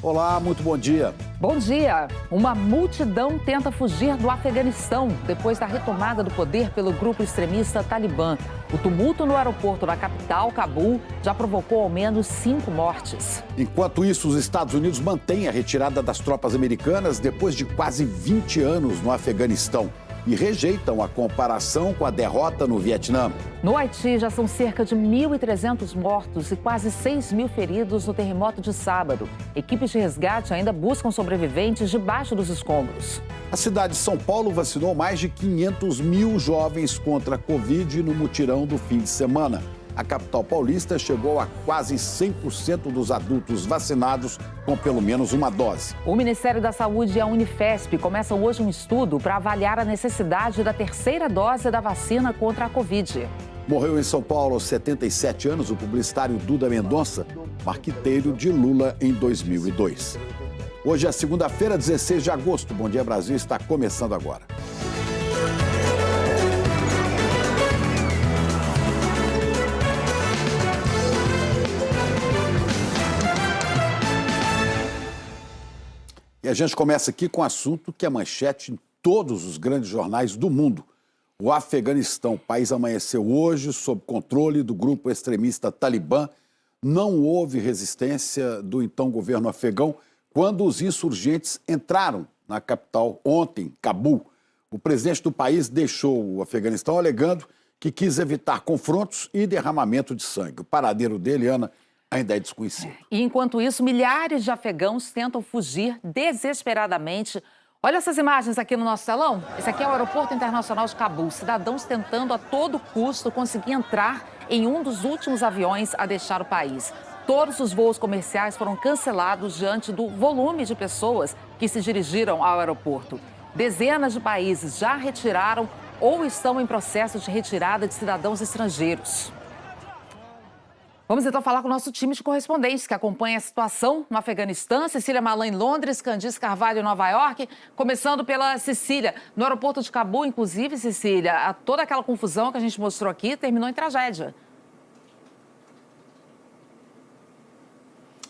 Olá, muito bom dia. Bom dia. Uma multidão tenta fugir do Afeganistão depois da retomada do poder pelo grupo extremista Talibã. O tumulto no aeroporto da capital, Cabul, já provocou ao menos 5 mortes. Enquanto isso, os Estados Unidos mantêm a retirada das tropas americanas depois de quase 20 anos no Afeganistão e rejeitam a comparação com a derrota no Vietnã. No Haiti, já são cerca de 1.300 mortos e quase 6.000 feridos no terremoto de sábado. Equipes de resgate ainda buscam sobreviventes debaixo dos escombros. A cidade de São Paulo vacinou mais de 500 mil jovens contra a Covid no mutirão do fim de semana. A capital paulista chegou a quase 100% dos adultos vacinados com pelo menos uma dose. O Ministério da Saúde e a Unifesp começam hoje um estudo para avaliar a necessidade da terceira dose da vacina contra a Covid. Morreu em São Paulo aos 77 anos o publicitário Duda Mendonça, marqueteiro de Lula em 2002. Hoje é segunda-feira, 16 de agosto. Bom Dia Brasil está começando agora. E a gente começa aqui com um assunto que é manchete em todos os grandes jornais do mundo. O Afeganistão, o país amanheceu hoje sob controle do grupo extremista Talibã. Não houve resistência do então governo afegão quando os insurgentes entraram na capital ontem, Cabul. O presidente do país deixou o Afeganistão alegando que quis evitar confrontos e derramamento de sangue. O paradeiro dele, Ana, ainda é desconhecido. E enquanto isso, milhares de afegãos tentam fugir desesperadamente. Olha essas imagens aqui no nosso salão. Esse aqui é o Aeroporto Internacional de Cabul. Cidadãos tentando a todo custo conseguir entrar em um dos últimos aviões a deixar o país. Todos os voos comerciais foram cancelados diante do volume de pessoas que se dirigiram ao aeroporto. Dezenas de países já retiraram ou estão em processo de retirada de cidadãos estrangeiros. Vamos então falar com o nosso time de correspondentes que acompanha a situação no Afeganistão. Cecília Malan em Londres, Candice Carvalho em Nova York. Começando pela Cecília. No aeroporto de Cabul, inclusive, Cecília, toda aquela confusão que a gente mostrou aqui terminou em tragédia.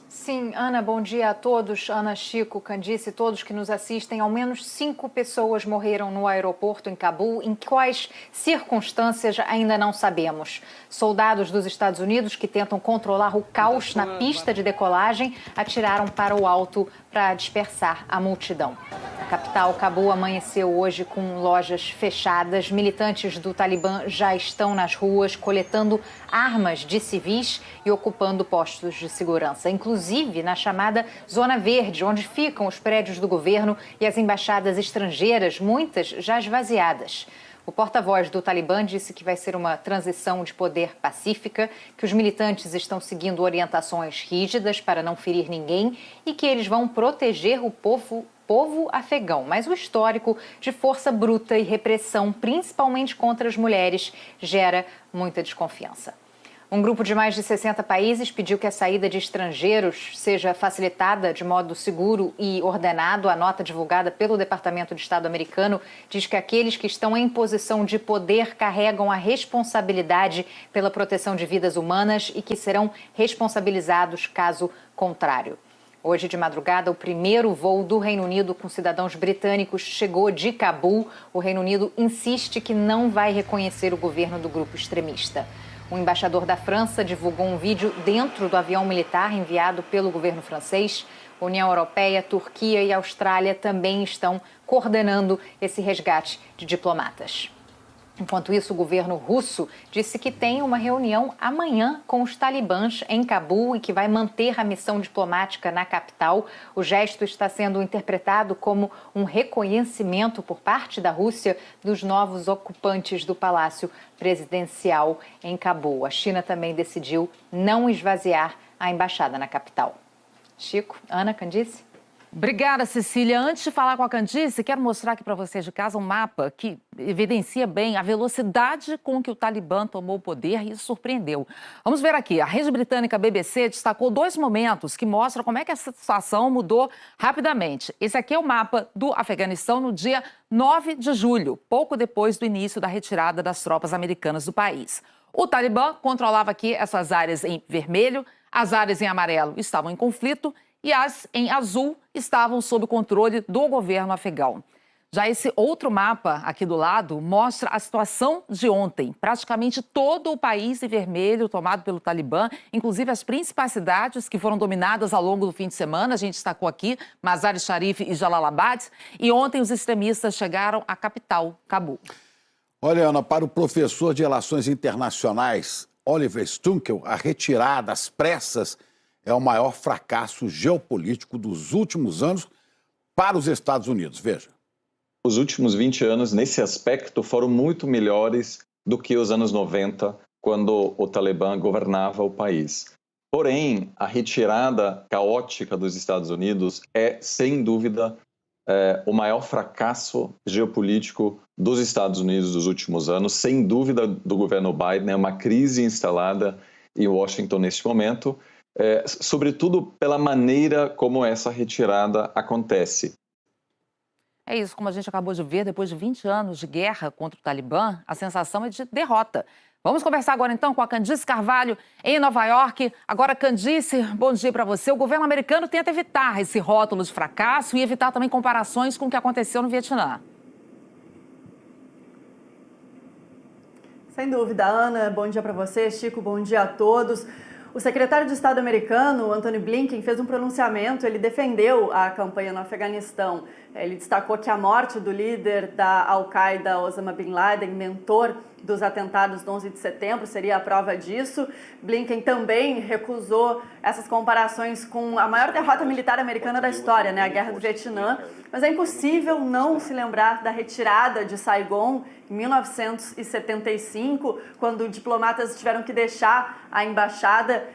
Sim, Ana, bom dia a todos. Ana, Chico, Candice, todos que nos assistem. Ao menos 5 pessoas morreram no aeroporto em Cabul. Em quais circunstâncias ainda não sabemos. Soldados dos Estados Unidos que tentam controlar o caos na pista de decolagem atiraram para o alto para dispersar a multidão. A capital, Cabul, amanheceu hoje com lojas fechadas. Militantes do Talibã já estão nas ruas coletando armas de civis e ocupando postos de segurança, inclusive na chamada Zona Verde, onde ficam os prédios do governo e as embaixadas estrangeiras, muitas já esvaziadas. O porta-voz do Talibã disse que vai ser uma transição de poder pacífica, que os militantes estão seguindo orientações rígidas para não ferir ninguém e que eles vão proteger o povo afegão. Mas o histórico de força bruta e repressão, principalmente contra as mulheres, gera muita desconfiança. Um grupo de mais de 60 países pediu que a saída de estrangeiros seja facilitada de modo seguro e ordenado. A nota divulgada pelo Departamento de Estado americano diz que aqueles que estão em posição de poder carregam a responsabilidade pela proteção de vidas humanas e que serão responsabilizados caso contrário. Hoje de madrugada, o primeiro voo do Reino Unido com cidadãos britânicos chegou de Cabul. O Reino Unido insiste que não vai reconhecer o governo do grupo extremista. O embaixador da França divulgou um vídeo dentro do avião militar enviado pelo governo francês. A União Europeia, Turquia e Austrália também estão coordenando esse resgate de diplomatas. Enquanto isso, o governo russo disse que tem uma reunião amanhã com os talibãs em Cabul e que vai manter a missão diplomática na capital. O gesto está sendo interpretado como um reconhecimento por parte da Rússia dos novos ocupantes do Palácio Presidencial em Cabul. A China também decidiu não esvaziar a embaixada na capital. Chico, Ana, Candice? Obrigada, Cecília. Antes de falar com a Candice, quero mostrar aqui para vocês de casa um mapa que evidencia bem a velocidade com que o Talibã tomou o poder e isso surpreendeu. Vamos ver aqui. A rede britânica BBC destacou 2 momentos que mostram como é que essa situação mudou rapidamente. Esse aqui é o mapa do Afeganistão no dia 9 de julho, pouco depois do início da retirada das tropas americanas do país. O Talibã controlava aqui essas áreas em vermelho, As áreas em amarelo estavam em conflito e as em azul estavam sob controle do governo afegão. Já esse outro mapa aqui do lado mostra a situação de ontem. Praticamente todo o país em vermelho tomado pelo Talibã, inclusive as principais cidades que foram dominadas ao longo do fim de semana. A gente destacou aqui Mazar-e-Sharif e Jalalabad. E ontem os extremistas chegaram à capital, Cabul. Olha, Ana, para o professor de Relações Internacionais, Oliver Stunkel, a retirada às pressas é o maior fracasso geopolítico dos últimos anos para os Estados Unidos. Veja. Os últimos 20 anos, nesse aspecto, foram muito melhores do que os anos 90, quando o Talibã governava o país. Porém, a retirada caótica dos Estados Unidos é, sem dúvida, o maior fracasso geopolítico dos Estados Unidos dos últimos anos, sem dúvida do governo Biden. É uma crise instalada em Washington neste momento, sobretudo pela maneira como essa retirada acontece. É isso, como a gente acabou de ver, depois de 20 anos de guerra contra o Talibã, a sensação é de derrota. Vamos conversar agora então com a Candice Carvalho, em Nova York. Agora, Candice, bom dia para você. O governo americano tenta evitar esse rótulo de fracasso e evitar também comparações com o que aconteceu no Vietnã. Sem dúvida, Ana. Bom dia para você, Chico. Bom dia a todos. O secretário de Estado americano, Antony Blinken, fez um pronunciamento. Ele defendeu a campanha no Afeganistão. Ele destacou que a morte do líder da Al-Qaeda, Osama Bin Laden, mentor dos atentados do 11 de setembro, seria a prova disso. Blinken também recusou essas comparações com a maior derrota militar americana da história, a Guerra do Vietnã. Mas é impossível não se lembrar da retirada de Saigon em 1975, quando diplomatas tiveram que deixar a embaixada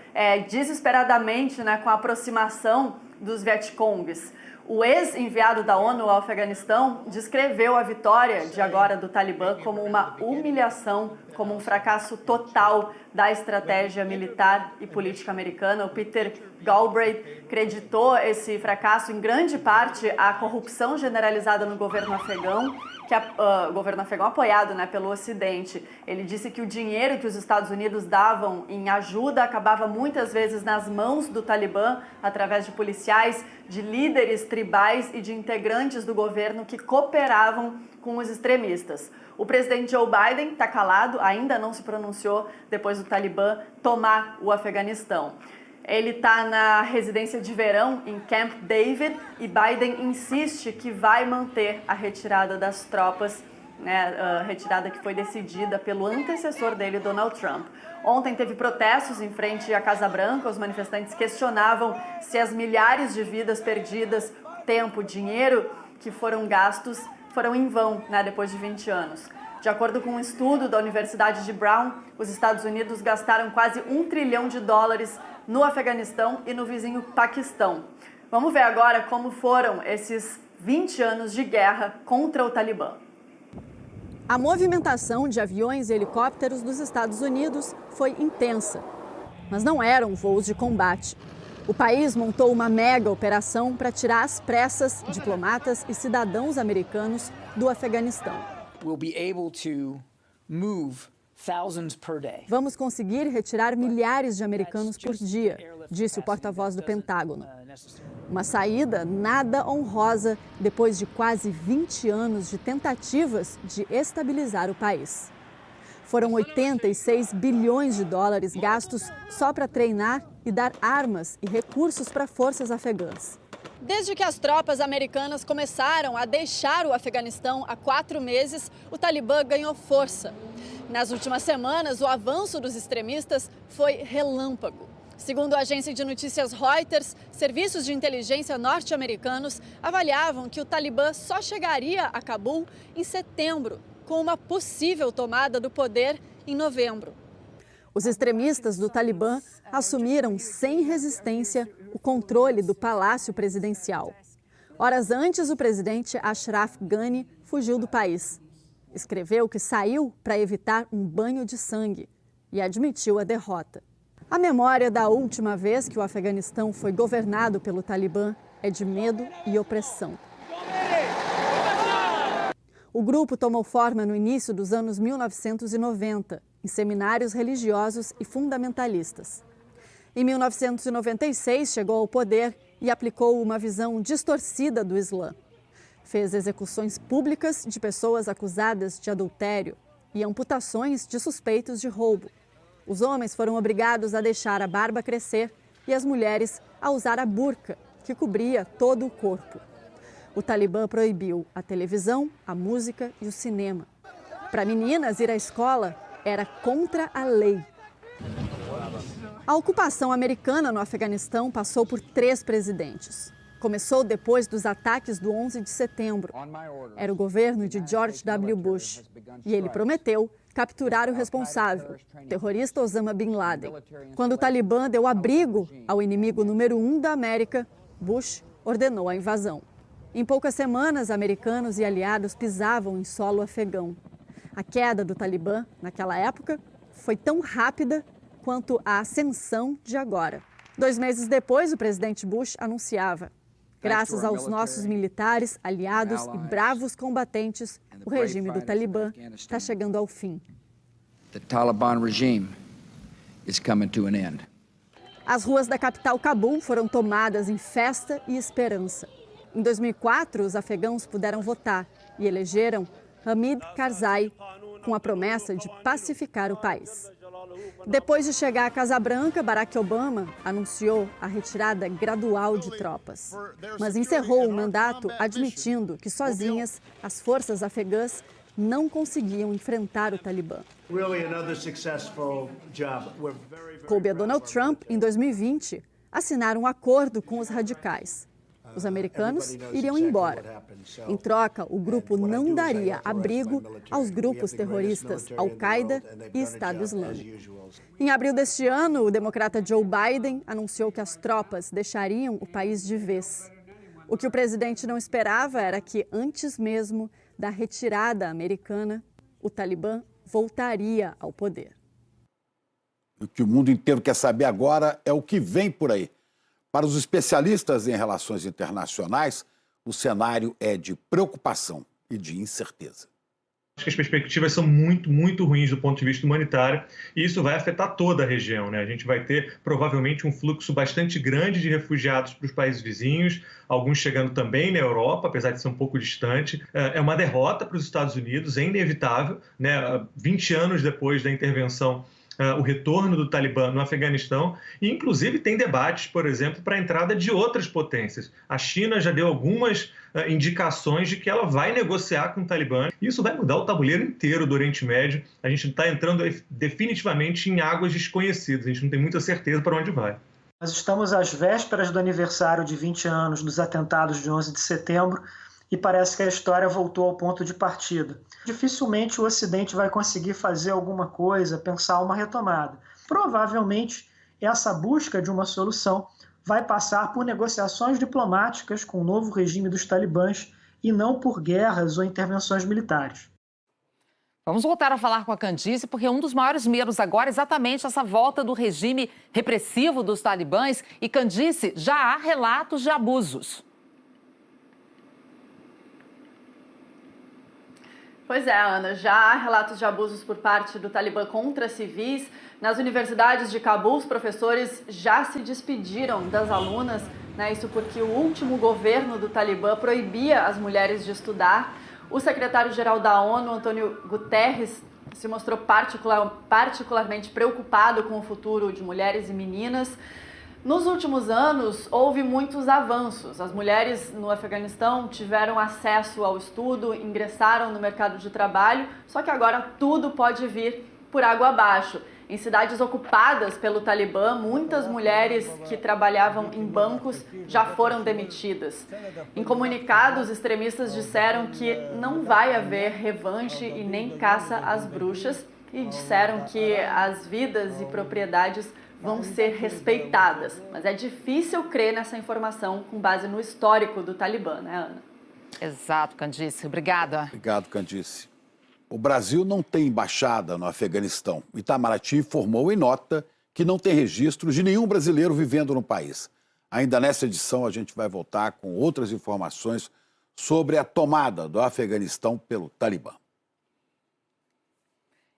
desesperadamente, com a aproximação dos Vietcongs. O ex-enviado da ONU ao Afeganistão descreveu a vitória de agora do Talibã como uma humilhação, como um fracasso total da estratégia militar e política americana. O Peter Galbraith creditou esse fracasso em grande parte à corrupção generalizada no governo afegão, o governo afegão apoiado pelo Ocidente. Ele disse que o dinheiro que os Estados Unidos davam em ajuda acabava muitas vezes nas mãos do Talibã, através de policiais, de líderes tribais e de integrantes do governo que cooperavam com os extremistas. O presidente Joe Biden está calado, ainda não se pronunciou depois do Talibã tomar o Afeganistão. Ele está na residência de verão em Camp David e Biden insiste que vai manter a retirada das tropas, a retirada que foi decidida pelo antecessor dele, Donald Trump. Ontem teve protestos em frente à Casa Branca. Os manifestantes questionavam se as milhares de vidas perdidas, tempo, dinheiro que foram gastos foram em vão, depois de 20 anos. De acordo com um estudo da Universidade de Brown, os Estados Unidos gastaram quase $1 trilhão no Afeganistão e no vizinho Paquistão. Vamos ver agora como foram esses 20 anos de guerra contra o Talibã. A movimentação de aviões e helicópteros dos Estados Unidos foi intensa, mas não eram voos de combate. O país montou uma mega operação para tirar às pressas diplomatas e cidadãos americanos do Afeganistão. Vamos conseguir retirar milhares de americanos por dia, disse o porta-voz do Pentágono. Uma saída nada honrosa depois de quase 20 anos de tentativas de estabilizar o país. Foram 86 bilhões de dólares gastos só para treinar e dar armas e recursos para forças afegãs. Desde que as tropas americanas começaram a deixar o Afeganistão há 4 meses, o Talibã ganhou força. Nas últimas semanas, o avanço dos extremistas foi relâmpago. Segundo a agência de notícias Reuters, serviços de inteligência norte-americanos avaliavam que o Talibã só chegaria a Cabul em setembro, com uma possível tomada do poder em novembro. Os extremistas do Talibã assumiram sem resistência o controle do Palácio Presidencial. Horas antes, o presidente Ashraf Ghani fugiu do país. Escreveu que saiu para evitar um banho de sangue e admitiu a derrota. A memória da última vez que o Afeganistão foi governado pelo Talibã é de medo e opressão. O grupo tomou forma no início dos anos 1990, em seminários religiosos e fundamentalistas. Em 1996, chegou ao poder e aplicou uma visão distorcida do Islã. Fez execuções públicas de pessoas acusadas de adultério e amputações de suspeitos de roubo. Os homens foram obrigados a deixar a barba crescer e as mulheres a usar a burca, que cobria todo o corpo. O Talibã proibiu a televisão, a música e o cinema. Para meninas, ir à escola era contra a lei. A ocupação americana no Afeganistão passou por 3 presidentes. Começou depois dos ataques do 11 de setembro. Era o governo de George W. Bush. E ele prometeu capturar o responsável, o terrorista Osama Bin Laden. Quando o Talibã deu abrigo ao inimigo número 1 da América, Bush ordenou a invasão. Em poucas semanas, americanos e aliados pisavam em solo afegão. A queda do Talibã, naquela época, foi tão rápida quanto a ascensão de agora. 2 meses depois, o presidente Bush anunciava: graças aos nossos militares, aliados e bravos combatentes, o regime do Talibã está chegando ao fim. The Taliban regime is coming to an end. As ruas da capital Cabul foram tomadas em festa e esperança. Em 2004, os afegãos puderam votar e elegeram Hamid Karzai, com a promessa de pacificar o país. Depois de chegar à Casa Branca, Barack Obama anunciou a retirada gradual de tropas, mas encerrou o mandato admitindo que sozinhas as forças afegãs não conseguiam enfrentar o Talibã. Coube a Donald Trump, em 2020, assinar um acordo com os radicais. Os americanos iriam embora. Em troca, o grupo não daria abrigo aos grupos terroristas Al-Qaeda e Estado Islâmico. Em abril deste ano, o democrata Joe Biden anunciou que as tropas deixariam o país de vez. O que o presidente não esperava era que, antes mesmo da retirada americana, o Talibã voltaria ao poder. O que o mundo inteiro quer saber agora é o que vem por aí. Para os especialistas em relações internacionais, o cenário é de preocupação e de incerteza. Acho que as perspectivas são muito ruins do ponto de vista humanitário e isso vai afetar toda a região, né? A gente vai ter provavelmente um fluxo bastante grande de refugiados para os países vizinhos, alguns chegando também na Europa, apesar de ser um pouco distante. É uma derrota para os Estados Unidos, é inevitável, né? 20 anos depois da intervenção, o retorno do Talibã no Afeganistão, e inclusive tem debates, por exemplo, para a entrada de outras potências. A China já deu algumas indicações de que ela vai negociar com o Talibã. Isso vai mudar o tabuleiro inteiro do Oriente Médio. A gente está entrando definitivamente em águas desconhecidas, a gente não tem muita certeza para onde vai. Nós estamos às vésperas do aniversário de 20 anos dos atentados de 11 de setembro e parece que a história voltou ao ponto de partida. Dificilmente o Ocidente vai conseguir fazer alguma coisa, pensar uma retomada. Provavelmente, essa busca de uma solução vai passar por negociações diplomáticas com o novo regime dos talibãs e não por guerras ou intervenções militares. Vamos voltar a falar com a Candice, porque um dos maiores medos agora é exatamente essa volta do regime repressivo dos talibãs. E, Candice, já há relatos de abusos. Pois é, Ana, já há relatos de abusos por parte do Talibã contra civis. Nas universidades de Cabul, os professores já se despediram das alunas, né? Isso porque o último governo do Talibã proibia as mulheres de estudar. O secretário-geral da ONU, Antônio Guterres, se mostrou particularmente preocupado com o futuro de mulheres e meninas. Nos últimos anos, houve muitos avanços. As mulheres no Afeganistão tiveram acesso ao estudo, ingressaram no mercado de trabalho, só que agora tudo pode vir por água abaixo. Em cidades ocupadas pelo Talibã, muitas mulheres que trabalhavam em bancos já foram demitidas. Em comunicado, os extremistas disseram que não vai haver revanche e nem caça às bruxas e disseram que as vidas e propriedades vão ser respeitadas. Mas é difícil crer nessa informação com base no histórico do Talibã, né, Ana? Exato, Candice. Obrigada. Obrigado, Candice. O Brasil não tem embaixada no Afeganistão. Itamaraty informou em nota que não tem registro de nenhum brasileiro vivendo no país. Ainda nessa edição, a gente vai voltar com outras informações sobre a tomada do Afeganistão pelo Talibã.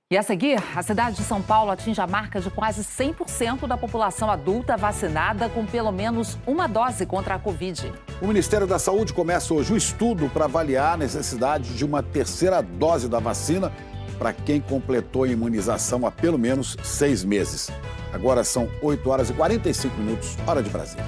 E a seguir, a cidade de São Paulo atinge a marca de quase 100% da população adulta vacinada com pelo menos uma dose contra a Covid. O Ministério da Saúde começa hoje o estudo para avaliar a necessidade de uma terceira dose da vacina para quem completou a imunização há pelo menos 6 meses. Agora são 8 horas e 45 minutos, hora de Brasília.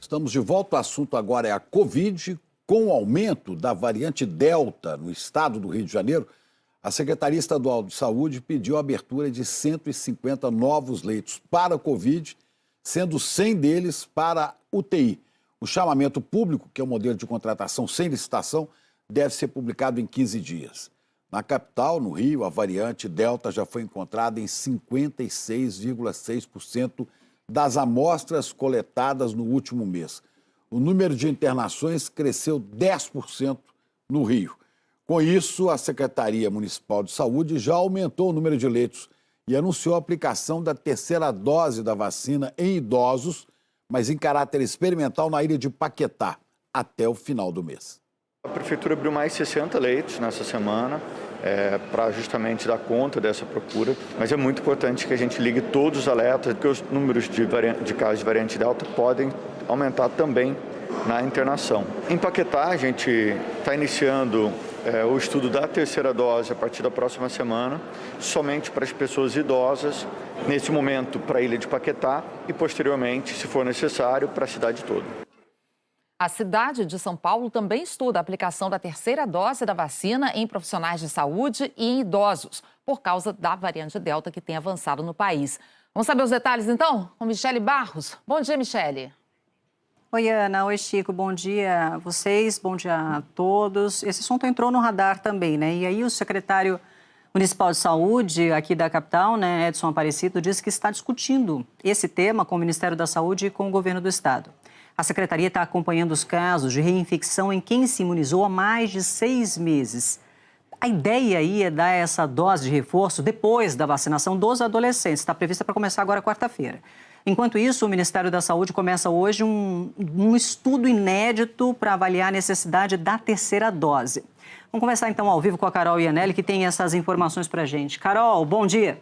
Estamos de volta, o assunto agora é a Covid. Com o aumento da variante Delta no estado do Rio de Janeiro, a Secretaria Estadual de Saúde pediu a abertura de 150 novos leitos para a Covid, sendo 100 deles para UTI. O chamamento público, que é um modelo de contratação sem licitação, deve ser publicado em 15 dias. Na capital, no Rio, a variante Delta já foi encontrada em 56,6% das amostras coletadas no último mês. O número de internações cresceu 10% no Rio. Com isso, a Secretaria Municipal de Saúde já aumentou o número de leitos e anunciou a aplicação da terceira dose da vacina em idosos, mas em caráter experimental na ilha de Paquetá, até o final do mês. A Prefeitura abriu mais 60 leitos nessa semana, para justamente dar conta dessa procura, mas é muito importante que a gente ligue todos os alertas, porque os números de casos de variante Delta podem aumentar também na internação. Em Paquetá, a gente está iniciando o estudo da terceira dose a partir da próxima semana, somente para as pessoas idosas, nesse momento para a ilha de Paquetá e posteriormente, se for necessário, para a cidade toda. A cidade de São Paulo também estuda a aplicação da terceira dose da vacina em profissionais de saúde e em idosos, por causa da variante Delta que tem avançado no país. Vamos saber os detalhes, então, com Michele Barros. Bom dia, Michele. Oi, Ana. Oi, Chico. Bom dia a vocês, bom dia a todos. Esse assunto entrou no radar também, né? E aí o secretário municipal de saúde aqui da capital, né, Edson Aparecido, disse que está discutindo esse tema com o Ministério da Saúde e com o governo do estado. A secretaria está acompanhando os casos de reinfecção em quem se imunizou há mais de 6 meses. A ideia aí é dar essa dose de reforço depois da vacinação dos adolescentes. Está prevista para começar agora quarta-feira. Enquanto isso, o Ministério da Saúde começa hoje um estudo inédito para avaliar a necessidade da terceira dose. Vamos conversar então ao vivo com a Carol Iannelli, que tem essas informações para a gente. Carol, bom dia.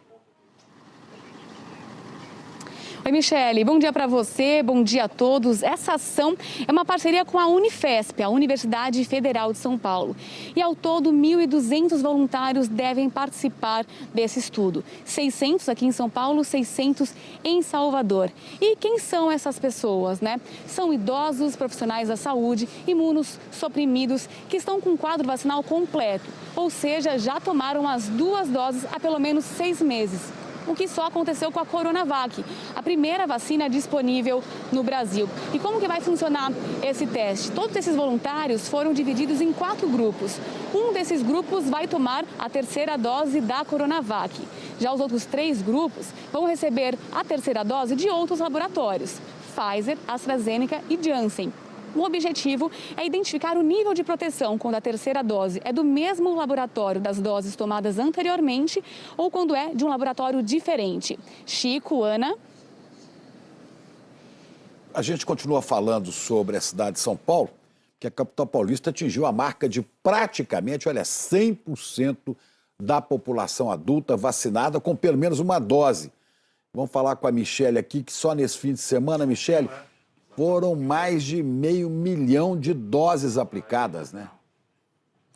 Oi, Michele. Bom dia para você, bom dia a todos. Essa ação é uma parceria com a Unifesp, a Universidade Federal de São Paulo. E ao todo, 1.200 voluntários devem participar desse estudo. 600 aqui em São Paulo, 600 em Salvador. E quem são essas pessoas, né? São idosos, profissionais da saúde, imunossuprimidos, que estão com o quadro vacinal completo. Ou seja, já tomaram as 2 doses há pelo menos 6 meses. O que só aconteceu com a Coronavac, a primeira vacina disponível no Brasil. E como que vai funcionar esse teste? Todos esses voluntários foram divididos em 4 grupos. Um desses grupos vai tomar a terceira dose da Coronavac. Já os outros 3 grupos vão receber a terceira dose de outros laboratórios, Pfizer, AstraZeneca e Janssen. O objetivo é identificar o nível de proteção quando a terceira dose é do mesmo laboratório das doses tomadas anteriormente ou quando é de um laboratório diferente. Chico, Ana. A gente continua falando sobre a cidade de São Paulo, que a capital paulista atingiu a marca de praticamente, 100% da população adulta vacinada com pelo menos uma dose. Vamos falar com a Michele aqui, que só nesse fim de semana, Michele, foram mais de 500 mil de doses aplicadas, né?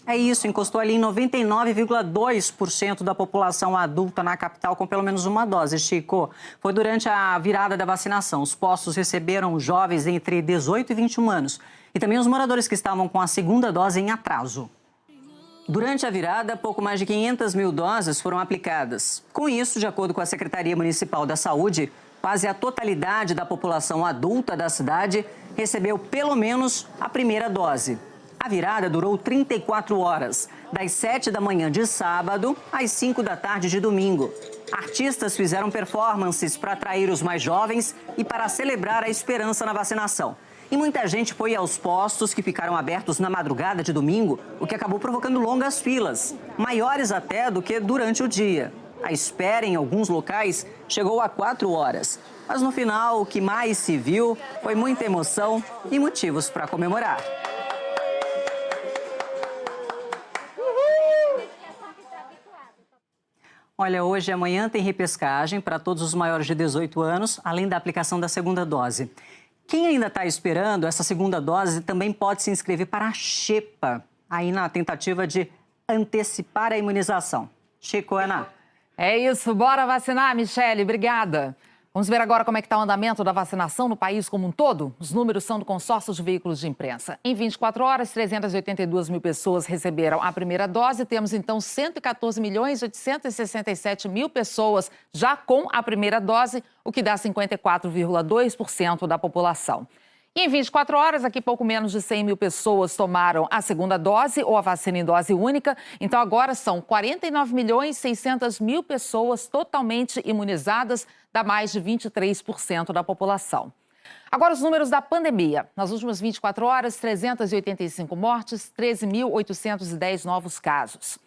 É isso, encostou ali em 99,2% da população adulta na capital com pelo menos uma dose, Chico. Foi durante a virada da vacinação. Os postos receberam jovens entre 18 e 21 anos e também os moradores que estavam com a segunda dose em atraso. Durante a virada, pouco mais de 500 mil doses foram aplicadas. Com isso, de acordo com a Secretaria Municipal da Saúde, quase a totalidade da população adulta da cidade recebeu pelo menos a primeira dose. A virada durou 34 horas, das 7 da manhã de sábado às 5 da tarde de domingo. Artistas fizeram performances para atrair os mais jovens e para celebrar a esperança na vacinação. E muita gente foi aos postos que ficaram abertos na madrugada de domingo, o que acabou provocando longas filas, maiores até do que durante o dia. A espera em alguns locais chegou a 4 horas. Mas no final, o que mais se viu foi muita emoção e motivos para comemorar. Olha, hoje e amanhã tem repescagem para todos os maiores de 18 anos, além da aplicação da segunda dose. Quem ainda está esperando essa segunda dose também pode se inscrever para a Xepa, aí na tentativa de antecipar a imunização. Chico, Ana. É isso, bora vacinar, Michele, obrigada. Vamos ver agora como é que está o andamento da vacinação no país como um todo? Os números são do consórcio de veículos de imprensa. Em 24 horas, 382 mil pessoas receberam a primeira dose. Temos, então, 114.867.000 pessoas já com a primeira dose, o que dá 54,2% da população. E em 24 horas, aqui pouco menos de 100 mil pessoas tomaram a segunda dose ou a vacina em dose única. Então agora são 49.600.000 pessoas totalmente imunizadas, dá mais de 23% da população. Agora os números da pandemia. Nas últimas 24 horas, 385 mortes, 13.810 novos casos.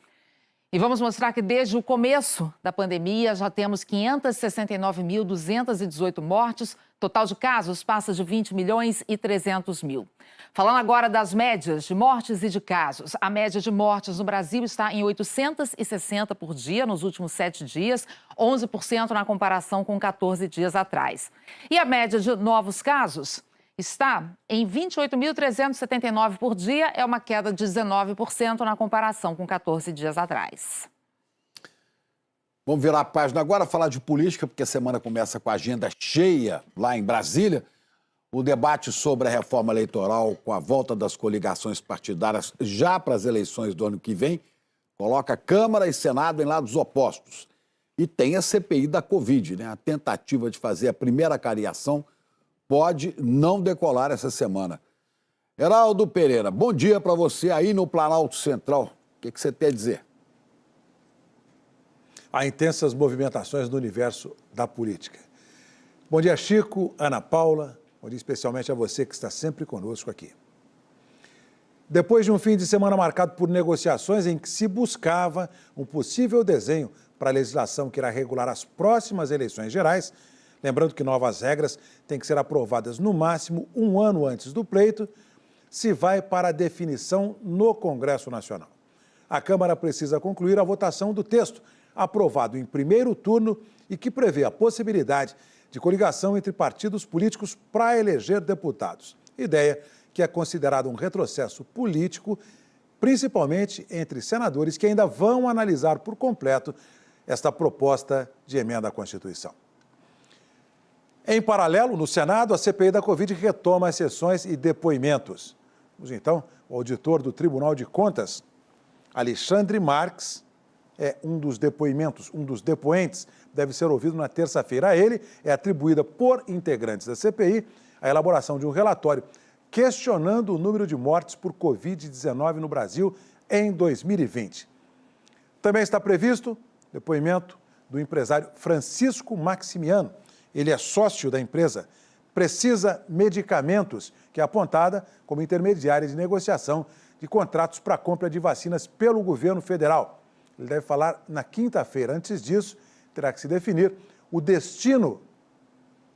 E vamos mostrar que desde o começo da pandemia já temos 569.218 mortes. Total de casos passa de 20.300.000. Falando agora das médias de mortes e de casos. A média de mortes no Brasil está em 860 por dia nos últimos 7 dias, 11% na comparação com 14 dias atrás. E a média de novos casos está em 28.379 por dia, é uma queda de 19% na comparação com 14 dias atrás. Vamos virar a página agora, falar de política, porque a semana começa com a agenda cheia lá em Brasília. O debate sobre a reforma eleitoral com a volta das coligações partidárias já para as eleições do ano que vem, coloca Câmara e Senado em lados opostos. E tem a CPI da Covid, né? A tentativa de fazer a primeira cariação pode não decolar essa semana. Heraldo Pereira, bom dia para você aí no Planalto Central. O que você tem a dizer? Há intensas movimentações no universo da política. Bom dia, Chico, Ana Paula, bom dia especialmente a você que está sempre conosco aqui. Depois de um fim de semana marcado por negociações em que se buscava um possível desenho para a legislação que irá regular as próximas eleições gerais, lembrando que novas regras têm que ser aprovadas no máximo um ano antes do pleito, se vai para a definição no Congresso Nacional. A Câmara precisa concluir a votação do texto, aprovado em primeiro turno e que prevê a possibilidade de coligação entre partidos políticos para eleger deputados. Ideia que é considerada um retrocesso político, principalmente entre senadores que ainda vão analisar por completo esta proposta de emenda à Constituição. Em paralelo, no Senado, a CPI da Covid retoma as sessões e depoimentos. Vamos então, o auditor do Tribunal de Contas, Alexandre Marques, é um dos depoentes, deve ser ouvido na terça-feira. A ele é atribuída por integrantes da CPI a elaboração de um relatório questionando o número de mortes por Covid-19 no Brasil em 2020. Também está previsto depoimento do empresário Francisco Maximiano. Ele é sócio da empresa Precisa Medicamentos, que é apontada como intermediária de negociação de contratos para a compra de vacinas pelo governo federal. Ele deve falar na quinta-feira. Antes disso, terá que se definir o destino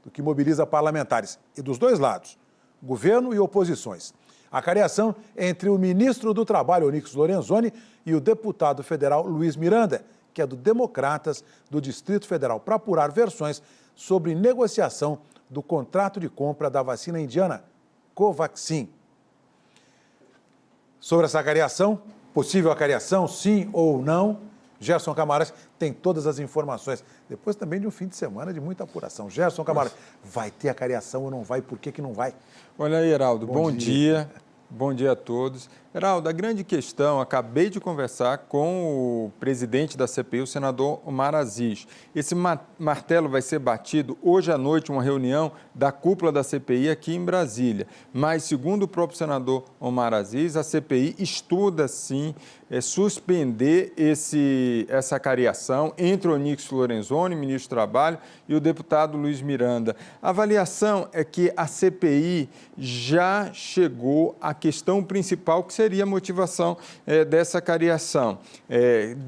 do que mobiliza parlamentares, e dos dois lados, governo e oposições. A cariação entre o ministro do Trabalho, Onyx Lorenzoni, e o deputado federal Luiz Miranda, que é do Democratas do Distrito Federal, para apurar versões sobre negociação do contrato de compra da vacina indiana Covaxin. Sobre essa cariação, possível acariação, sim ou não, Gerson Camaras tem todas as informações. Depois também de um fim de semana de muita apuração. Gerson Camaras, vai ter acariação ou não vai? Por que não vai? Olha aí, Heraldo, bom dia. Bom dia a todos. Heraldo, a grande questão, acabei de conversar com o presidente da CPI, o senador Omar Aziz. Esse martelo vai ser batido hoje à noite, uma reunião da cúpula da CPI aqui em Brasília. Mas, segundo o próprio senador Omar Aziz, a CPI estuda, sim, suspender essa cariação entre o Onyx Lorenzoni, ministro do Trabalho, e o deputado Luiz Miranda. A avaliação é que a CPI já chegou à questão principal que seria a motivação dessa cariação?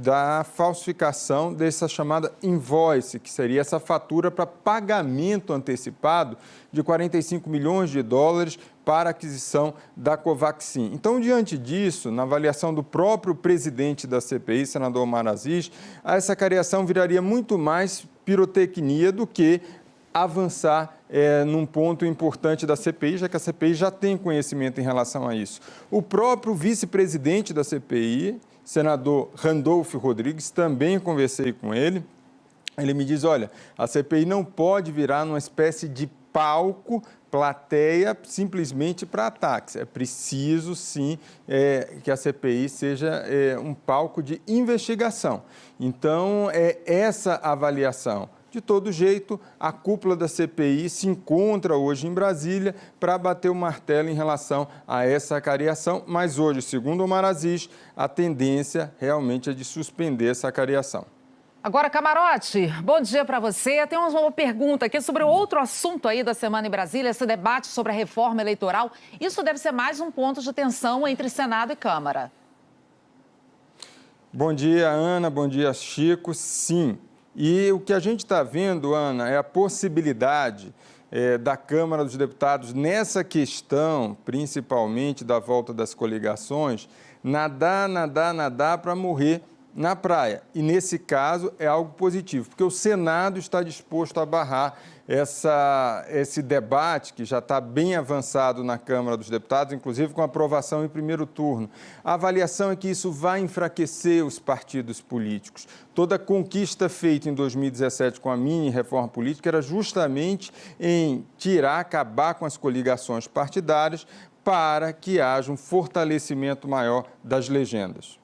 Da falsificação dessa chamada invoice, que seria essa fatura para pagamento antecipado de 45 milhões de dólares para a aquisição da Covaxin. Então, diante disso, na avaliação do próprio presidente da CPI, senador Omar Aziz, essa cariação viraria muito mais pirotecnia do que avançar num ponto importante da CPI, já que a CPI já tem conhecimento em relação a isso. O próprio vice-presidente da CPI, senador Randolfo Rodrigues, também conversei com ele. Ele me diz, olha, a CPI não pode virar numa espécie de palco, plateia, simplesmente para ataques. É preciso, sim, que a CPI seja um palco de investigação. Então, é essa avaliação. De todo jeito, a cúpula da CPI se encontra hoje em Brasília para bater o martelo em relação a essa cariação, mas hoje, segundo Omar Aziz, a tendência realmente é de suspender essa cariação. Agora, Camarote, bom dia para você. Tem uma pergunta aqui sobre outro assunto aí da semana em Brasília, esse debate sobre a reforma eleitoral. Isso deve ser mais um ponto de tensão entre Senado e Câmara. Bom dia, Ana. Bom dia, Chico. Sim. E o que a gente está vendo, Ana, é a possibilidade da Câmara dos Deputados nessa questão, principalmente da volta das coligações, nadar para morrer na praia. E, nesse caso, é algo positivo, porque o Senado está disposto a barrar esse debate, que já está bem avançado na Câmara dos Deputados, inclusive com aprovação em primeiro turno. A avaliação é que isso vai enfraquecer os partidos políticos. Toda a conquista feita em 2017 com a mini-reforma política era justamente em acabar com as coligações partidárias para que haja um fortalecimento maior das legendas.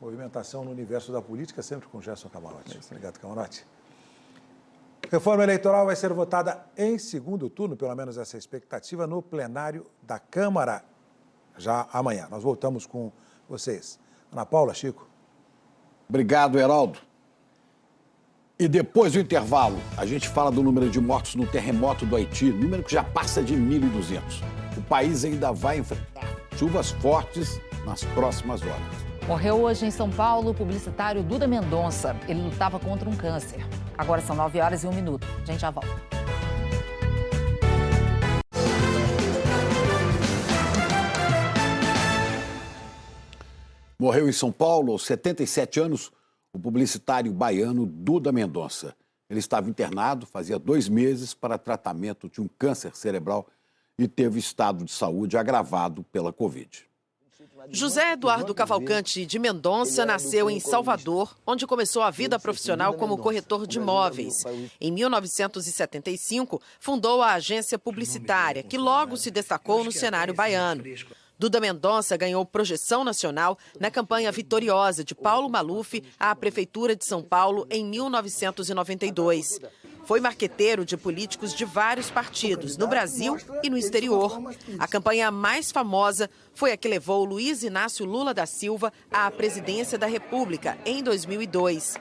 Movimentação no universo da política, sempre com Gerson Camarote. Obrigado, Camarote. Reforma eleitoral vai ser votada em segundo turno, pelo menos essa é a expectativa, no plenário da Câmara, já amanhã. Nós voltamos com vocês. Ana Paula, Chico. Obrigado, Heraldo. E depois do intervalo, a gente fala do número de mortos no terremoto do Haiti, número que já passa de 1.200. O país ainda vai enfrentar chuvas fortes nas próximas horas. Morreu hoje em São Paulo o publicitário Duda Mendonça. Ele lutava contra um câncer. Agora são 9h01. A gente já volta. Morreu em São Paulo, aos 77 anos, o publicitário baiano Duda Mendonça. Ele estava internado fazia 2 meses para tratamento de um câncer cerebral e teve estado de saúde agravado pela Covid. José Eduardo Cavalcante de Mendonça nasceu em Salvador, onde começou a vida profissional como corretor de imóveis. Em 1975, fundou a agência publicitária, que logo se destacou no cenário baiano. Duda Mendonça ganhou projeção nacional na campanha vitoriosa de Paulo Maluf à Prefeitura de São Paulo em 1992. Foi marqueteiro de políticos de vários partidos, no Brasil e no exterior. A campanha mais famosa foi a que levou Luiz Inácio Lula da Silva à presidência da República em 2002.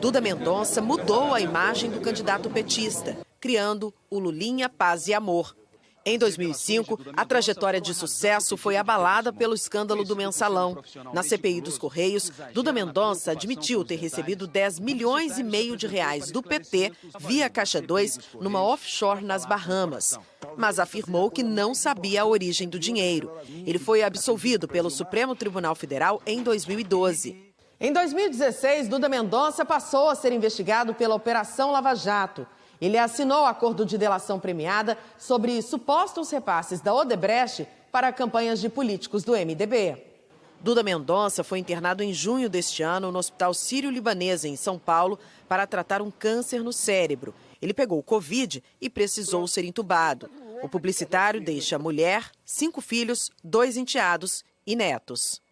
Duda Mendonça mudou a imagem do candidato petista, criando o Lulinha Paz e Amor. Em 2005, a trajetória de sucesso foi abalada pelo escândalo do Mensalão. Na CPI dos Correios, Duda Mendonça admitiu ter recebido 10,5 milhões de reais do PT via Caixa 2 numa offshore nas Bahamas. Mas afirmou que não sabia a origem do dinheiro. Ele foi absolvido pelo Supremo Tribunal Federal em 2012. Em 2016, Duda Mendonça passou a ser investigado pela Operação Lava Jato. Ele assinou acordo de delação premiada sobre supostos repasses da Odebrecht para campanhas de políticos do MDB. Duda Mendonça foi internado em junho deste ano no Hospital Sírio-Libanês, em São Paulo, para tratar um câncer no cérebro. Ele pegou Covid e precisou ser entubado. O publicitário deixa mulher, 5 filhos, 2 enteados e netos.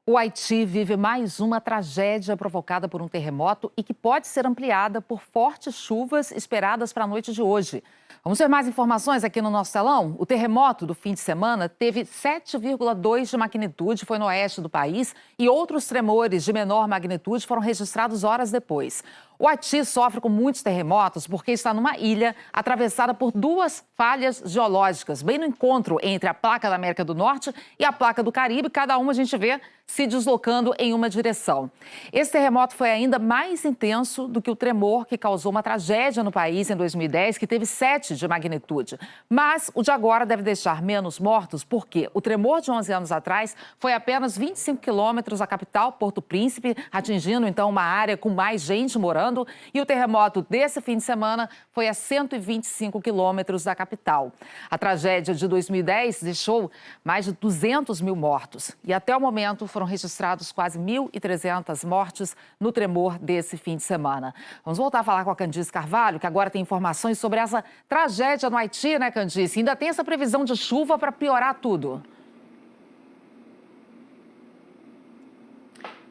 O Haiti vive mais uma tragédia provocada por um terremoto e que pode ser ampliada por fortes chuvas esperadas para a noite de hoje. Vamos ver mais informações aqui no nosso telão? O terremoto do fim de semana teve 7,2 de magnitude, foi no oeste do país, e outros tremores de menor magnitude foram registrados horas depois. O Haiti sofre com muitos terremotos porque está numa ilha atravessada por duas falhas geológicas, bem no encontro entre a placa da América do Norte e a placa do Caribe. Cada uma a gente vê se deslocando em uma direção. Esse terremoto foi ainda mais intenso do que o tremor que causou uma tragédia no país em 2010, que teve 7 de magnitude. Mas o de agora deve deixar menos mortos, porque o tremor de 11 anos atrás foi apenas 25 quilômetros da capital, Porto Príncipe, atingindo então uma área com mais gente morando. E o terremoto desse fim de semana foi a 125 quilômetros da capital. A tragédia de 2010 deixou mais de 200 mil mortos. E até o momento foram registrados quase 1.300 mortes no tremor desse fim de semana. Vamos voltar a falar com a Candice Carvalho, que agora tem informações sobre essa tragédia no Haiti, né, Candice? Ainda tem essa previsão de chuva para piorar tudo.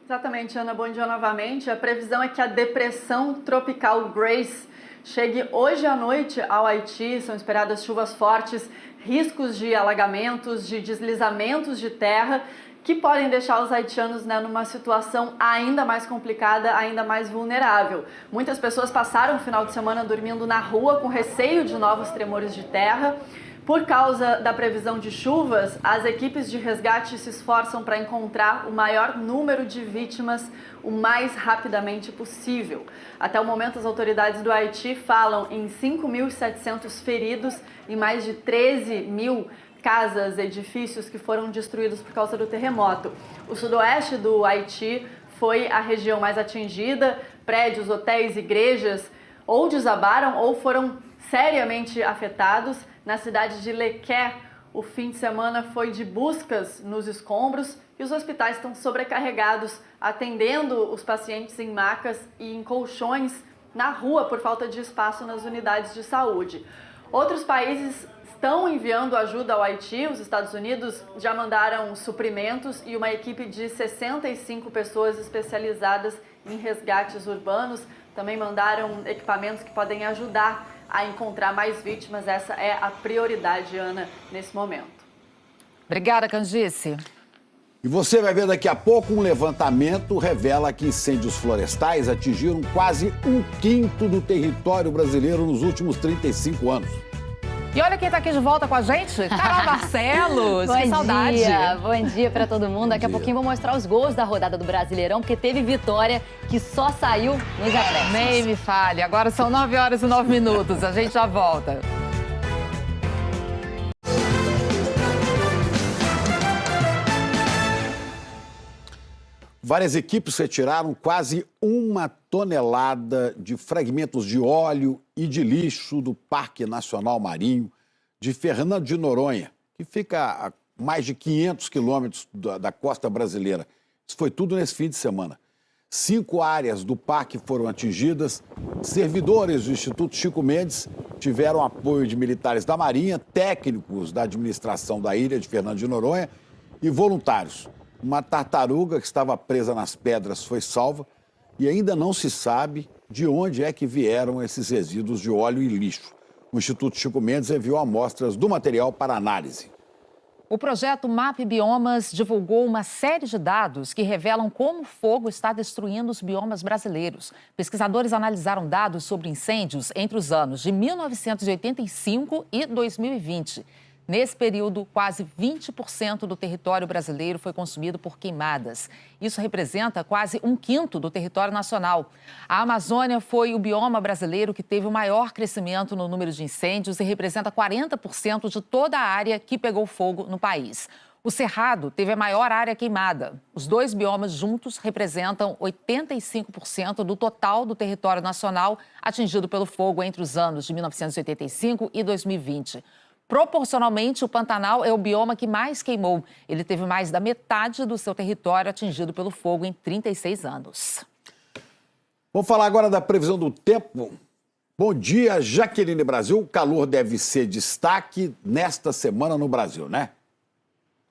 Exatamente, Ana. Bom dia novamente. A previsão é que a depressão tropical Grace chegue hoje à noite ao Haiti. São esperadas chuvas fortes, riscos de alagamentos, de deslizamentos de terra, que podem deixar os haitianos, né, numa situação ainda mais complicada, ainda mais vulnerável. Muitas pessoas passaram o final de semana dormindo na rua com receio de novos tremores de terra. Por causa da previsão de chuvas, as equipes de resgate se esforçam para encontrar o maior número de vítimas o mais rapidamente possível. Até o momento, as autoridades do Haiti falam em 5.700 feridos e mais de 13 mil casas, edifícios que foram destruídos por causa do terremoto. O sudoeste do Haiti foi a região mais atingida. Prédios, hotéis, igrejas ou desabaram ou foram seriamente afetados. Na cidade de Lequer, o fim de semana foi de buscas nos escombros e os hospitais estão sobrecarregados, atendendo os pacientes em macas e em colchões na rua por falta de espaço nas unidades de saúde. Outros países estão enviando ajuda ao Haiti. Os Estados Unidos já mandaram suprimentos e uma equipe de 65 pessoas especializadas em resgates urbanos. Também mandaram equipamentos que podem ajudar a encontrar mais vítimas. Essa é a prioridade, Ana, nesse momento. Obrigada, Candice. E você vai ver daqui a pouco, um levantamento revela que incêndios florestais atingiram quase 1/5 do território brasileiro nos últimos 35 anos. E olha quem está aqui de volta com a gente, Carol Barcelos. Que saudade. Bom dia para todo mundo. Daqui a pouquinho vou mostrar os gols da rodada do Brasileirão, porque teve vitória que só saiu nos acréscimos. Nem me fale. Agora são 9h09. A gente já volta. Várias equipes retiraram quase 1 tonelada de fragmentos de óleo e de lixo do Parque Nacional Marinho de Fernando de Noronha, que fica a mais de 500 quilômetros da costa brasileira. Isso foi tudo nesse fim de semana. 5 áreas do parque foram atingidas. Servidores do Instituto Chico Mendes tiveram apoio de militares da Marinha, técnicos da administração da ilha de Fernando de Noronha e voluntários. Uma tartaruga que estava presa nas pedras foi salva e ainda não se sabe de onde é que vieram esses resíduos de óleo e lixo. O Instituto Chico Mendes enviou amostras do material para análise. O projeto MAP Biomas divulgou uma série de dados que revelam como o fogo está destruindo os biomas brasileiros. Pesquisadores analisaram dados sobre incêndios entre os anos de 1985 e 2020. Nesse período, quase 20% do território brasileiro foi consumido por queimadas. Isso representa quase 1/5 do território nacional. A Amazônia foi o bioma brasileiro que teve o maior crescimento no número de incêndios e representa 40% de toda a área que pegou fogo no país. O Cerrado teve a maior área queimada. Os dois biomas juntos representam 85% do total do território nacional atingido pelo fogo entre os anos de 1985 e 2020. Proporcionalmente, o Pantanal é o bioma que mais queimou. Ele teve mais da metade do seu território atingido pelo fogo em 36 anos. Vamos falar agora da previsão do tempo. Bom dia, Jaqueline Brasil. O calor deve ser destaque nesta semana no Brasil, né?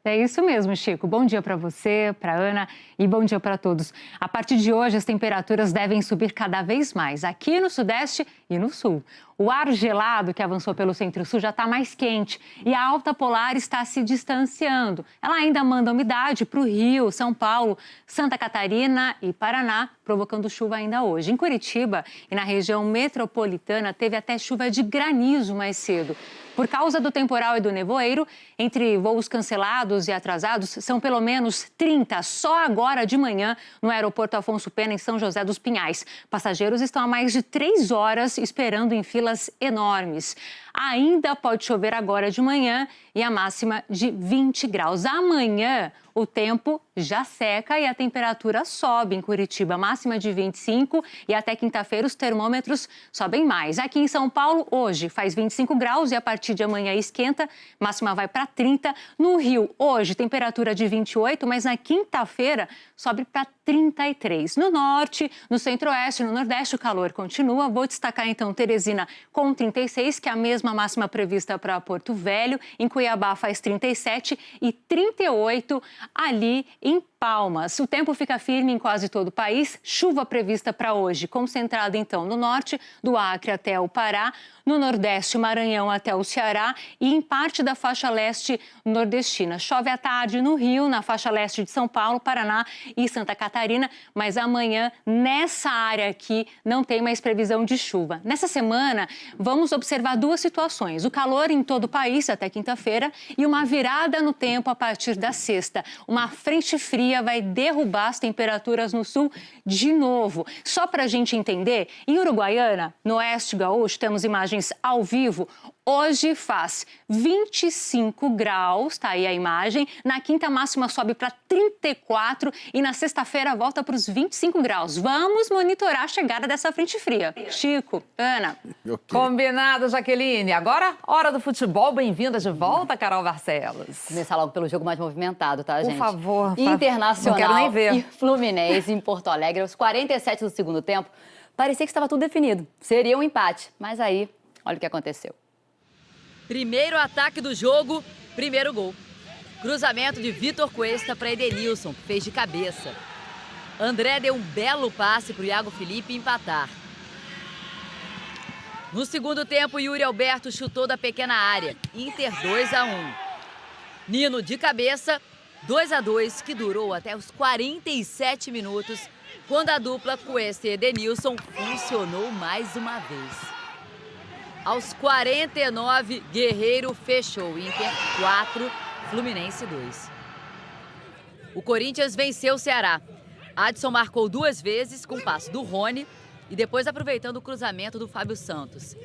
É isso mesmo, Chico. Bom dia para você, para Ana e bom dia para todos. A partir de hoje, as temperaturas devem subir cada vez mais aqui no Sudeste e no Sul. O ar gelado que avançou pelo centro-sul já está mais quente e a alta polar está se distanciando. Ela ainda manda umidade para o Rio, São Paulo, Santa Catarina e Paraná, provocando chuva ainda hoje. Em Curitiba e na região metropolitana teve até chuva de granizo mais cedo. Por causa do temporal e do nevoeiro, entre voos cancelados e atrasados, são pelo menos 30 só agora de manhã no aeroporto Afonso Pena, em São José dos Pinhais. Passageiros estão há mais de 3 horas esperando em filas enormes. Ainda pode chover agora de manhã e a máxima de 20 graus. Amanhã o tempo já seca e a temperatura sobe em Curitiba, máxima de 25 e até quinta-feira os termômetros sobem mais. Aqui em São Paulo, hoje faz 25 graus e a partir de amanhã esquenta, máxima vai para 30. No Rio, hoje, temperatura de 28, mas na quinta-feira sobe para 33. No norte, no centro-oeste, no nordeste, o calor continua. Vou destacar então Teresina com 36, que é a mesma máxima prevista para Porto Velho. Em Cuiabá faz 37 e 38 ali em Palmas. O tempo fica firme em quase todo o país. Chuva prevista para hoje, concentrada então no norte, do Acre até o Pará, no nordeste, Maranhão até o Ceará e em parte da faixa leste nordestina. Chove à tarde no Rio, na faixa leste de São Paulo, Paraná e Santa Catarina, mas amanhã, nessa área aqui, não tem mais previsão de chuva. Nessa semana, vamos observar duas situações. O calor em todo o país até quinta-feira e uma virada no tempo a partir da sexta. Uma frente fria vai derrubar as temperaturas no sul de novo. Só para a gente entender, em Uruguaiana, no oeste gaúcho, temos imagens ao vivo. Hoje faz 25 graus, tá aí a imagem. Na quinta máxima sobe para 34 e na sexta-feira volta para os 25 graus. Vamos monitorar a chegada dessa frente fria. Chico, Ana. Okay. Combinado, Jaqueline. Agora, hora do futebol. Bem-vinda de volta, Carol Barcelos. Começar logo pelo jogo mais movimentado, tá, gente? Por favor. Internacional não quero nem ver. E Fluminense em Porto Alegre, aos 47 do segundo tempo. Parecia que estava tudo definido. Seria um empate. Mas aí, olha o que aconteceu. Primeiro ataque do jogo, primeiro gol. Cruzamento de Vitor Cuesta para Edenilson, que fez de cabeça. André deu um belo passe para o Iago Felipe empatar. No segundo tempo, Yuri Alberto chutou da pequena área. Inter 2-1. Nino de cabeça, 2-2, que durou até os 47 minutos, quando a dupla Cuesta e Edenilson funcionou mais uma vez. Aos 49, Guerreiro fechou. Inter 4, Fluminense 2. O Corinthians venceu o Ceará. Adson marcou 2 vezes com passe do Rony e depois aproveitando o cruzamento do Fábio Santos.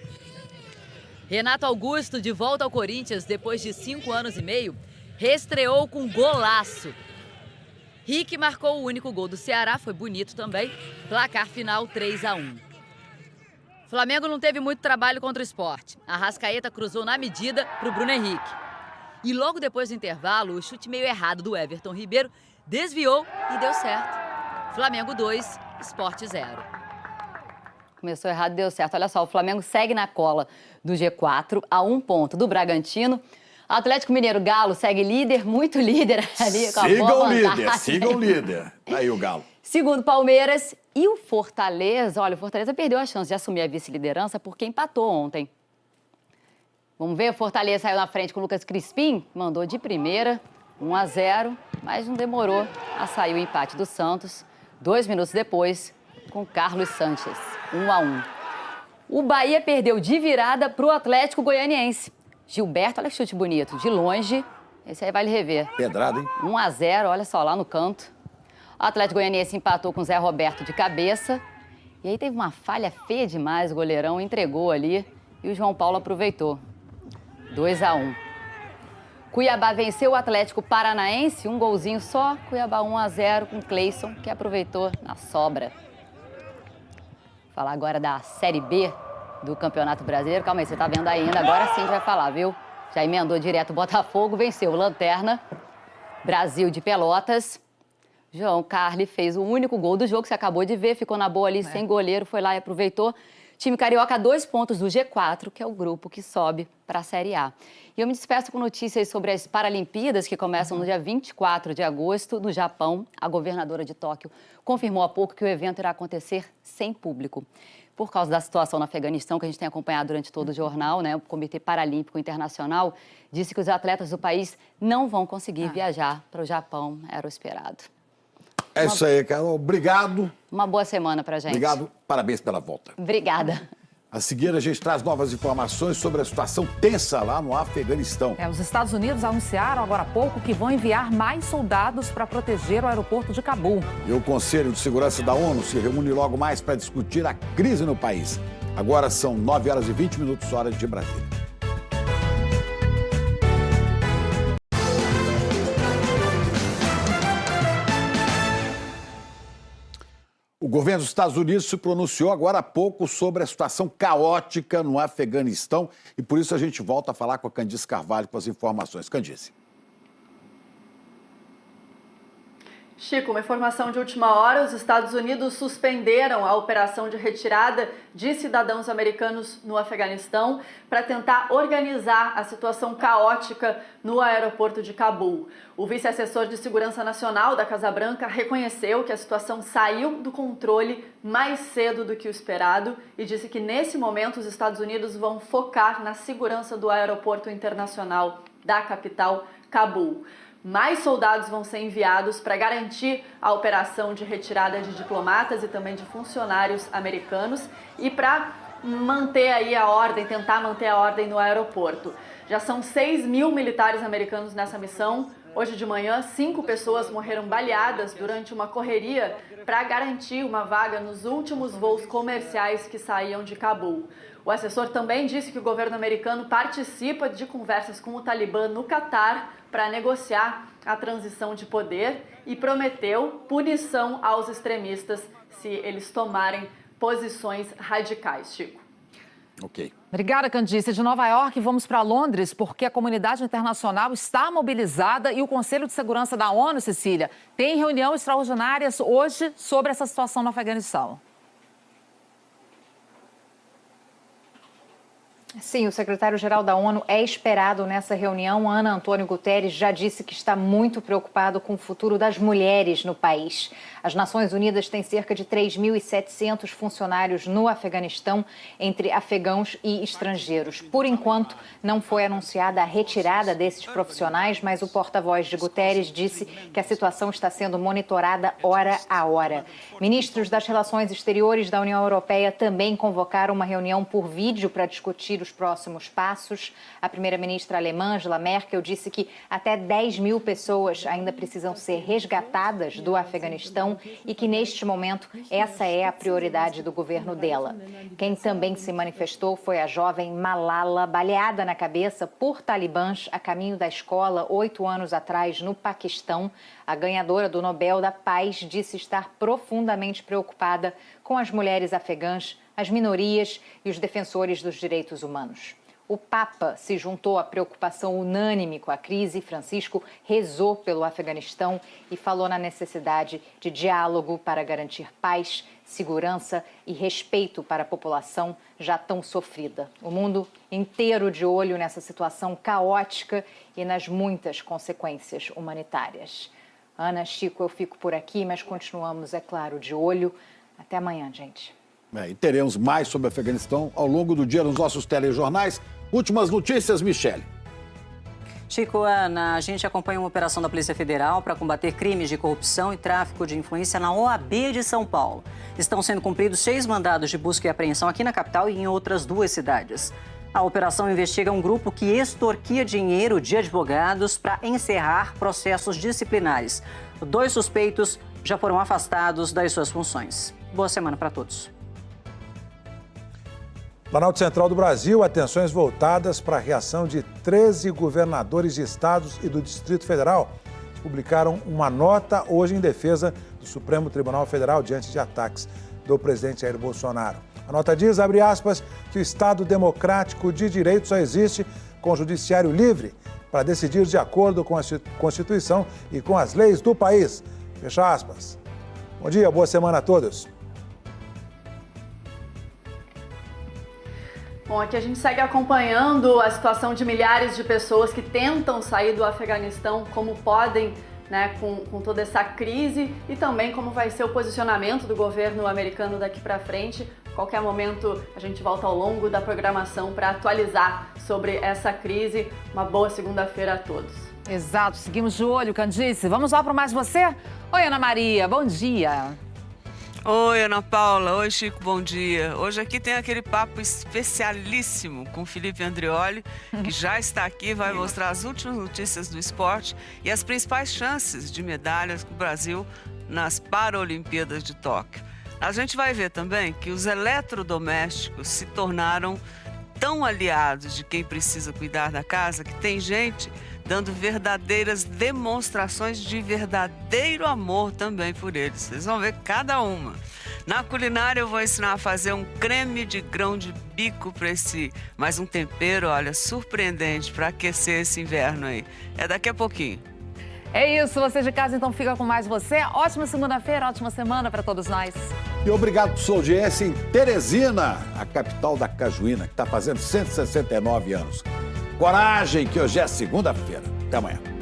Renato Augusto, de volta ao Corinthians depois de 5 anos e meio, reestreou com golaço. Rick marcou o único gol do Ceará, foi bonito também. Placar final 3-1. Flamengo não teve muito trabalho contra o Sport. A Arrascaeta cruzou na medida para o Bruno Henrique. E logo depois do intervalo, o chute meio errado do Everton Ribeiro desviou e deu certo. Flamengo 2, Sport 0. Começou errado e deu certo. Olha só, o Flamengo segue na cola do G4 a 1 ponto do Bragantino. Atlético Mineiro, Galo, segue líder, muito líder ali. Com a boa vantagem. Sigam o líder. Aí o Galo. Segundo, Palmeiras e o Fortaleza. Olha, o Fortaleza perdeu a chance de assumir a vice-liderança porque empatou ontem. Vamos ver, o Fortaleza saiu na frente com o Lucas Crispim, mandou de primeira, 1-0, mas não demorou a sair o empate do Santos. 2 minutos depois, com Carlos Sanches, 1-1. O Bahia perdeu de virada para o Atlético Goianiense. Gilberto, olha que chute bonito, de longe, esse aí vale rever. Pedrada, hein? 1-0, olha só, lá no canto. O Atlético Goianiense empatou com o Zé Roberto de cabeça. E aí teve uma falha feia demais, o goleirão entregou ali e o João Paulo aproveitou. 2-1. Cuiabá venceu o Atlético Paranaense, um golzinho só. Cuiabá 1-0 com o Cleison, que aproveitou na sobra. Vou falar agora da Série B do Campeonato Brasileiro. Calma aí, você tá vendo ainda. Agora sim a gente vai falar, viu? Já emendou direto o Botafogo, venceu o Lanterna. Brasil de Pelotas. João Carli fez o único gol do jogo, você acabou de ver, ficou na boa ali, sem goleiro, foi lá e aproveitou. Time carioca, 2 pontos do G4, que é o grupo que sobe para a Série A. E eu me despeço com notícias sobre as Paralimpíadas, que começam no dia 24 de agosto, no Japão. A governadora de Tóquio confirmou há pouco que o evento irá acontecer sem público. por causa da situação no Afeganistão, que a gente tem acompanhado durante todo o jornal, né? O Comitê Paralímpico Internacional disse que os atletas do país não vão conseguir viajar para o Japão, era o esperado. É isso aí, Carol. Obrigado. Uma boa semana pra gente. Obrigado. Parabéns pela volta. Obrigada. A seguir, a gente traz novas informações sobre a situação tensa lá no Afeganistão. Os Estados Unidos anunciaram agora há pouco que vão enviar mais soldados para proteger o aeroporto de Cabul. E o Conselho de Segurança da ONU se reúne logo mais para discutir a crise no país. Agora são 9h20, hora de Brasília. O governo dos Estados Unidos se pronunciou agora há pouco sobre a situação caótica no Afeganistão e por isso a gente volta a falar com a Candice Carvalho com as informações. Candice. Chico, uma informação de última hora, os Estados Unidos suspenderam a operação de retirada de cidadãos americanos no Afeganistão para tentar organizar a situação caótica no aeroporto de Cabul. O vice-assessor de Segurança Nacional da Casa Branca reconheceu que a situação saiu do controle mais cedo do que o esperado e disse que nesse momento os Estados Unidos vão focar na segurança do aeroporto internacional da capital, Cabul. Mais soldados vão ser enviados para garantir a operação de retirada de diplomatas e também de funcionários americanos e para manter aí a ordem, tentar manter a ordem no aeroporto. Já são 6.000 militares americanos nessa missão. Hoje de manhã, 5 pessoas morreram baleadas durante uma correria para garantir uma vaga nos últimos voos comerciais que saíam de Cabul. O assessor também disse que o governo americano participa de conversas com o Talibã no Catar para negociar a transição de poder e prometeu punição aos extremistas se eles tomarem posições radicais. Chico. Ok. Obrigada, Candice. De Nova York, vamos para Londres, porque a comunidade internacional está mobilizada e o Conselho de Segurança da ONU, Cecília, tem reunião extraordinária hoje sobre essa situação no Afeganistão. Sim, o secretário-geral da ONU é esperado nessa reunião. Ana Antônio Guterres já disse que está muito preocupado com o futuro das mulheres no país. As Nações Unidas têm cerca de 3.700 funcionários no Afeganistão, entre afegãos e estrangeiros. Por enquanto, não foi anunciada a retirada desses profissionais, mas o porta-voz de Guterres disse que a situação está sendo monitorada hora a hora. Ministros das Relações Exteriores da União Europeia também convocaram uma reunião por vídeo para discutir os próximos passos. A primeira-ministra alemã, Angela Merkel, disse que até 10.000 pessoas ainda precisam ser resgatadas do Afeganistão e que, neste momento, essa é a prioridade do governo dela. Quem também se manifestou foi a jovem Malala, baleada na cabeça por talibãs a caminho da escola 8 anos atrás no Paquistão. A ganhadora do Nobel da Paz disse estar profundamente preocupada com as mulheres afegãs, as minorias e os defensores dos direitos humanos. O Papa se juntou à preocupação unânime com a crise. Francisco rezou pelo Afeganistão e falou na necessidade de diálogo para garantir paz, segurança e respeito para a população já tão sofrida. O mundo inteiro de olho nessa situação caótica e nas muitas consequências humanitárias. Ana, Chico, eu fico por aqui, mas continuamos, é claro, de olho. Até amanhã, gente. E teremos mais sobre o Afeganistão ao longo do dia nos nossos telejornais. Últimas notícias, Michele. Chico, Ana, a gente acompanha uma operação da Polícia Federal para combater crimes de corrupção e tráfico de influência na OAB de São Paulo. Estão sendo cumpridos 6 mandados de busca e apreensão aqui na capital e em outras 2 cidades. A operação investiga um grupo que extorquia dinheiro de advogados para encerrar processos disciplinares. 2 suspeitos já foram afastados das suas funções. Boa semana para todos. Planalto Central do Brasil, atenções voltadas para a reação de 13 governadores de estados e do Distrito Federal. Eles publicaram uma nota hoje em defesa do Supremo Tribunal Federal diante de ataques do presidente Jair Bolsonaro. A nota diz, abre aspas, que o Estado democrático de direito só existe com o judiciário livre para decidir de acordo com a Constituição e com as leis do país. Fecha aspas. Bom dia, boa semana a todos. Bom, aqui a gente segue acompanhando a situação de milhares de pessoas que tentam sair do Afeganistão como podem né, com toda essa crise e também como vai ser o posicionamento do governo americano daqui para frente. Qualquer momento a gente volta ao longo da programação para atualizar sobre essa crise. Uma boa segunda-feira a todos. Exato, seguimos de olho, Candice. Vamos lá para Mais Você? Oi, Ana Maria, bom dia. Oi, Ana Paula. Oi, Chico, bom dia. Hoje aqui tem aquele papo especialíssimo com o Felipe Andrioli, que já está aqui, vai mostrar as últimas notícias do esporte e as principais chances de medalhas do Brasil nas Paralimpíadas de Tóquio. A gente vai ver também que os eletrodomésticos se tornaram tão aliados de quem precisa cuidar da casa que tem gente dando verdadeiras demonstrações de verdadeiro amor também por eles. Vocês vão ver cada uma. Na culinária eu vou ensinar a fazer um creme de grão de bico para mais um tempero, olha, surpreendente para aquecer esse inverno aí. É daqui a pouquinho. É isso, você de casa então fica com Mais Você. Ótima segunda-feira, ótima semana para todos nós. E obrigado por sua audiência em Teresina, a capital da cajuína, que está fazendo 169 anos. Coragem, que hoje é segunda-feira. Até amanhã.